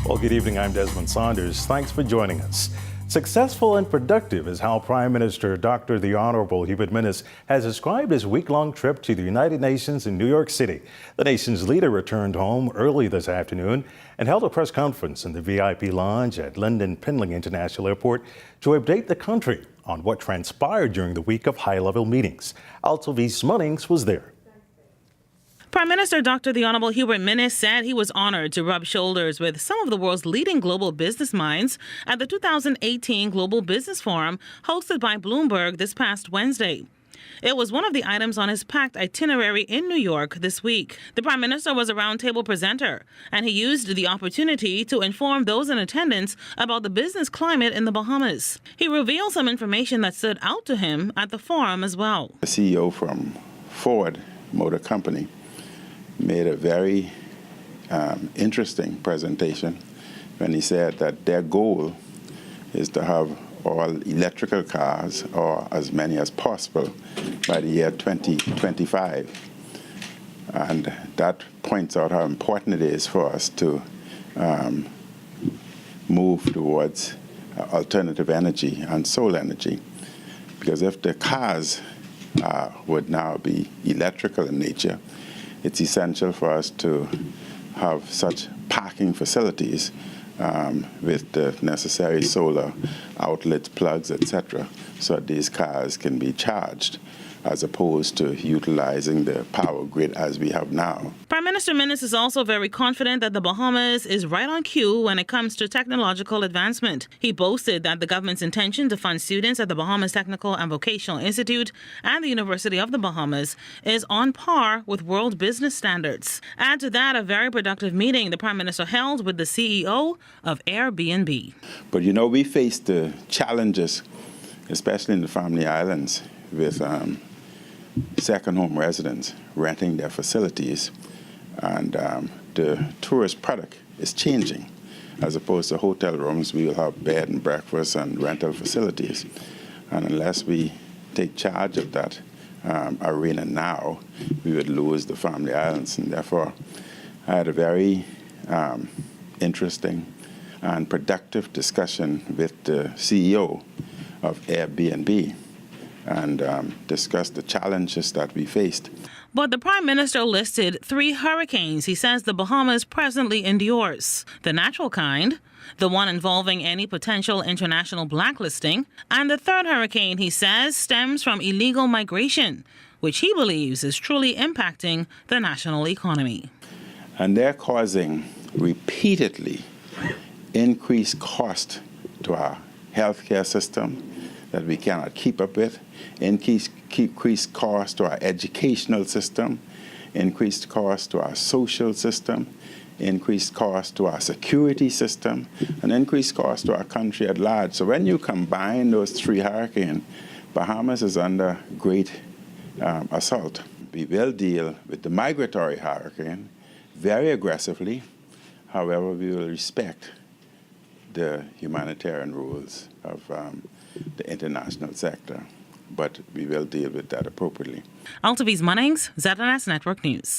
Well, good evening. I'm Desmond Saunders. Thanks for joining us. Successful and productive is how Prime Minister Dr. the Honorable Minnis has described his week-long trip to the United Nations in New York City. The nation's leader returned home early this afternoon and held a press conference in the VIP lounge at London Pinling International Airport to update the country on what transpired during the week of high-level meetings. Altovise Munnings was there. Prime Minister Dr. the Honorable Minnis said he was honored to rub shoulders with some of the world's leading global business minds at the 2018 Global Business Forum hosted by Bloomberg this past Wednesday. It was one of the items on his packed itinerary in New York this week. The Prime Minister was a roundtable presenter, and he used the opportunity to inform those in attendance about the business climate in the Bahamas. He revealed some information that stood out to him at the forum as well. The CEO from Ford Motor Company made a very interesting presentation when he said that their goal is to have all electrical cars, or as many as possible, by the year 2025. And that points out how important it is for us to move towards alternative energy and solar energy. Because if the cars would now be electrical in nature, it's essential for us to have such parking facilities with the necessary solar outlets, plugs, etc., so that these cars can be charged, as opposed to utilizing the power grid as we have now. Prime Minister Minnis is also very confident that the Bahamas is right on cue when it comes to technological advancement. He boasted that the government's intention to fund students at the Bahamas Technical and Vocational Institute and the University of the Bahamas is on par with world business standards. Add to that a very productive meeting the Prime Minister held with the CEO of Airbnb. But you know, we face the challenges, especially in the Family Islands, with second home residents renting their facilities, and the tourist product is changing. As opposed to hotel rooms, we will have bed and breakfast and rental facilities. And unless we take charge of that arena now, we would lose the Family Islands. And therefore, I had a very interesting and productive discussion with the CEO of Airbnb, and discussed the challenges that we faced. But the Prime Minister listed 3 hurricanes he says the Bahamas presently endures: the natural kind, the one involving any potential international blacklisting, and the third hurricane he says stems from illegal migration, which he believes is truly impacting the national economy. And they're causing repeatedly increased cost to our healthcare system that we cannot keep up with, increased cost to our educational system, increased cost to our social system, increased cost to our security system, and increased cost to our country at large. So when you combine those 3 hurricanes, Bahamas is under great assault. We will deal with the migratory hurricane very aggressively. However, we will respect the humanitarian rules of the international sector, but we will deal with that appropriately. Altovise Munnings, ZNS Network News.